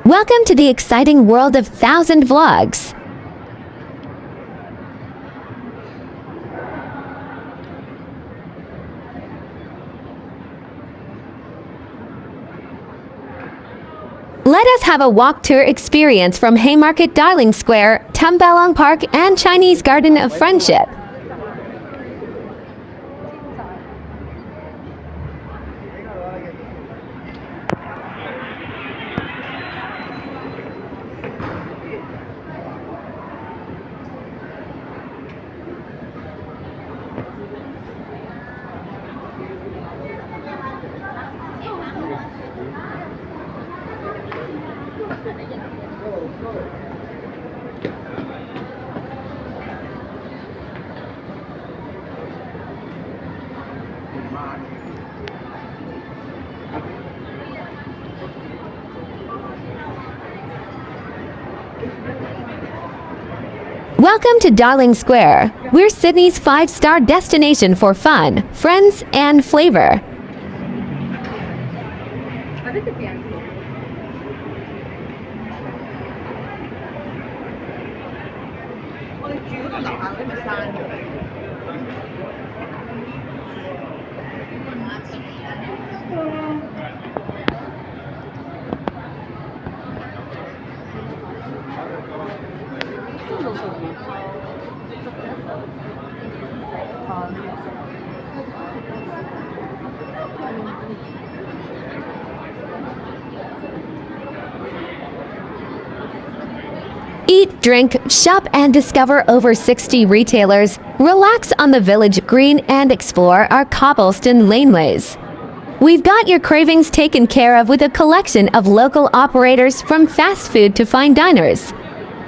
Welcome to the exciting world of 1,000 vlogs. Let us have a walk tour experience from Haymarket Darling Square, Tumbalong Park, and Chinese Garden of Friendship. Welcome to Darling Square. We're Sydney's 5-star destination for fun, friends, and flavor. Eat, drink, shop, and discover over 60 retailers. Relax on the village green and explore our cobblestone laneways. We've got your cravings taken care of with a collection of local operators from fast food to fine diners.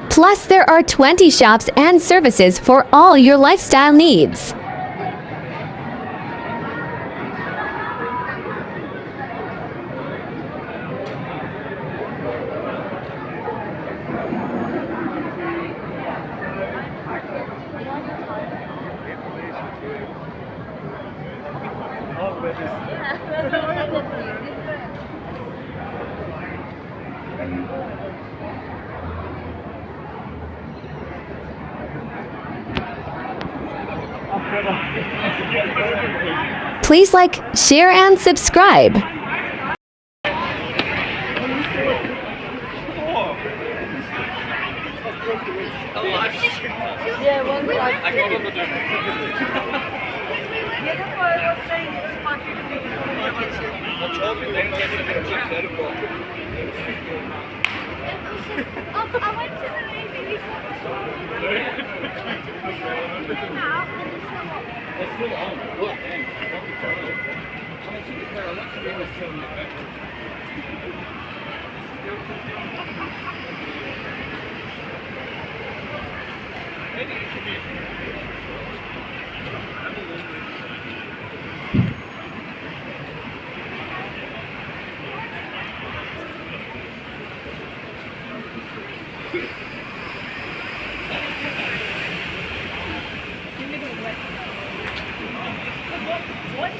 Plus, there are 20 shops and services for all your lifestyle needs. Please like, share, and subscribe.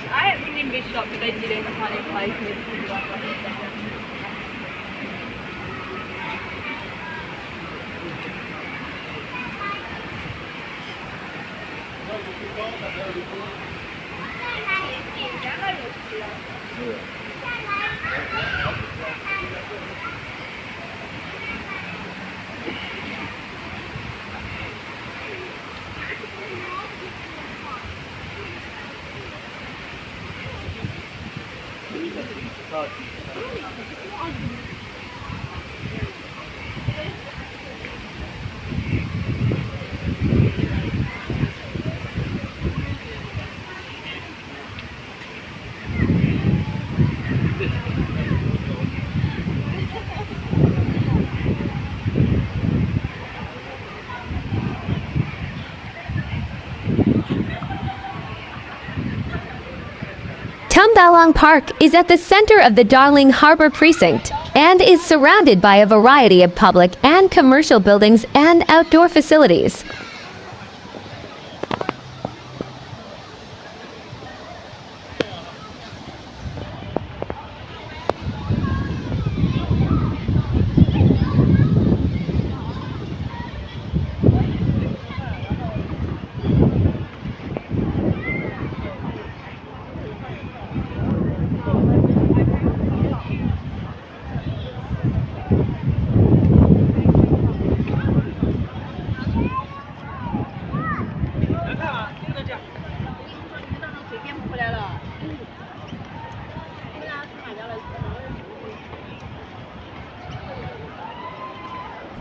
I haven't been in this shop, but they did it in a funny place. Tumbalong Park is at the center of the Darling Harbour precinct and is surrounded by a variety of public and commercial buildings and outdoor facilities.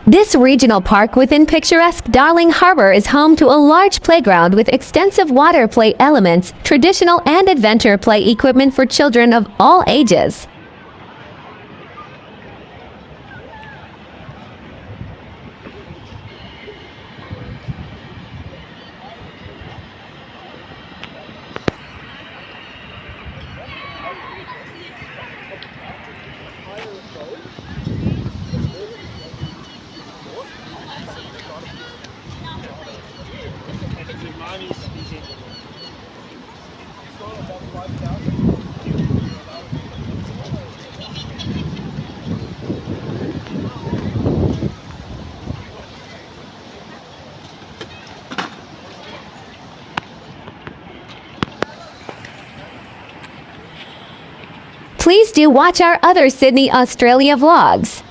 This regional park within picturesque Darling Harbour is home to a large playground with extensive water play elements, traditional and adventure play equipment for children of all ages. Please do watch our other Sydney, Australia vlogs.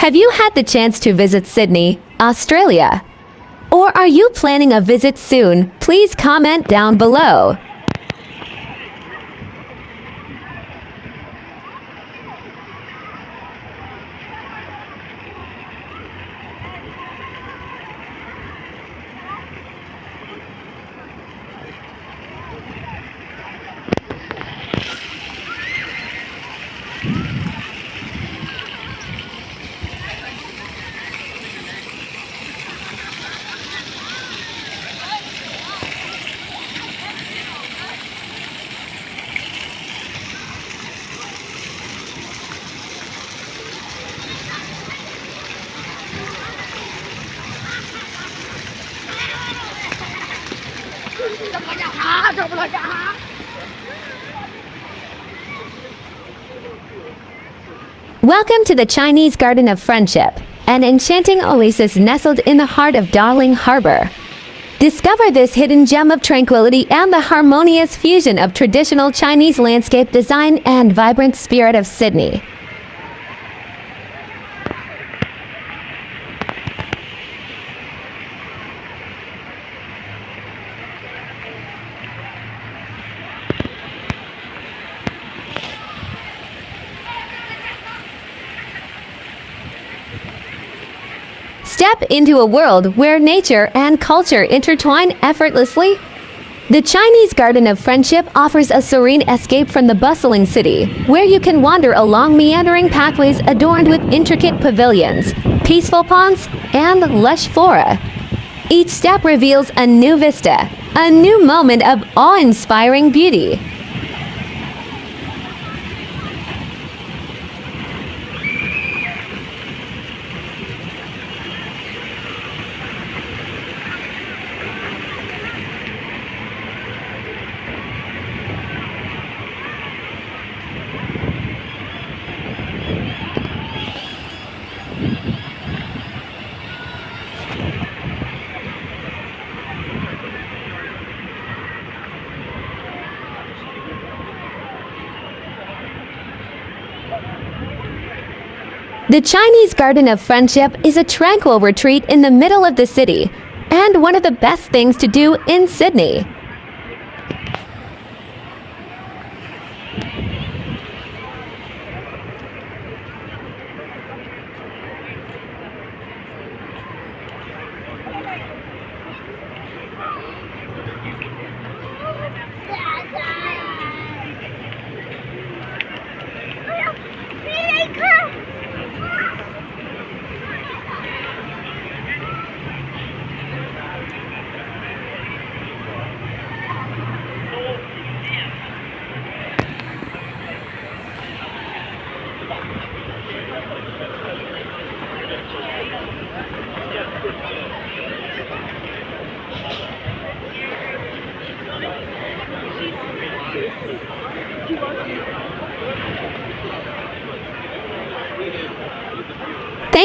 Have you had the chance to visit Sydney, Australia? Or are you planning a visit soon? Please comment down below. Welcome to the Chinese Garden of Friendship, an enchanting oasis nestled in the heart of Darling Harbour. Discover this hidden gem of tranquility and the harmonious fusion of traditional Chinese landscape design and vibrant spirit of Sydney. Step into a world where nature and culture intertwine effortlessly. The Chinese Garden of Friendship offers a serene escape from the bustling city, where you can wander along meandering pathways adorned with intricate pavilions, peaceful ponds, and lush flora. Each step reveals a new vista, a new moment of awe-inspiring beauty. The Chinese Garden of Friendship is a tranquil retreat in the middle of the city, and one of the best things to do in Sydney.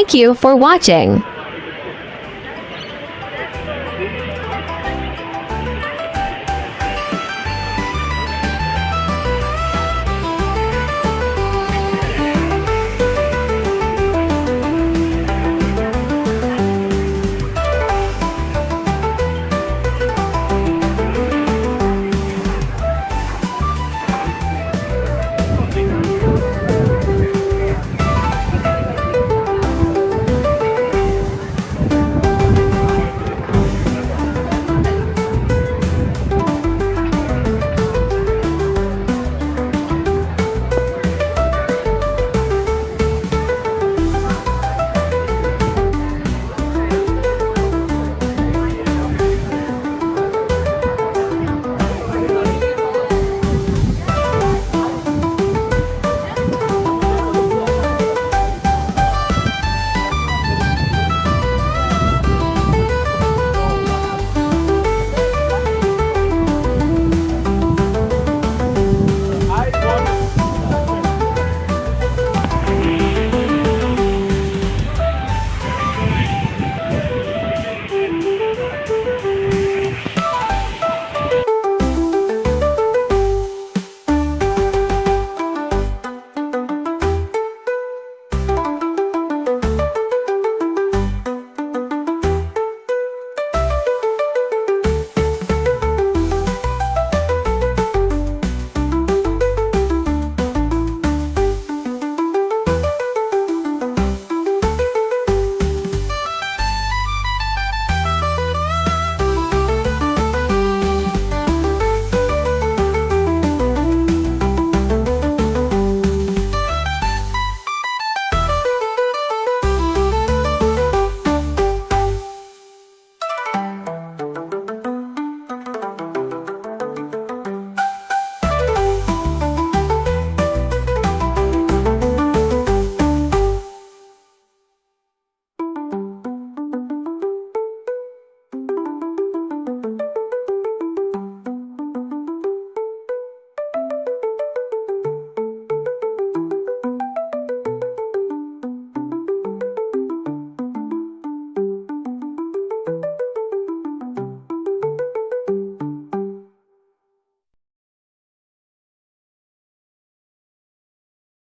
Thank you for watching.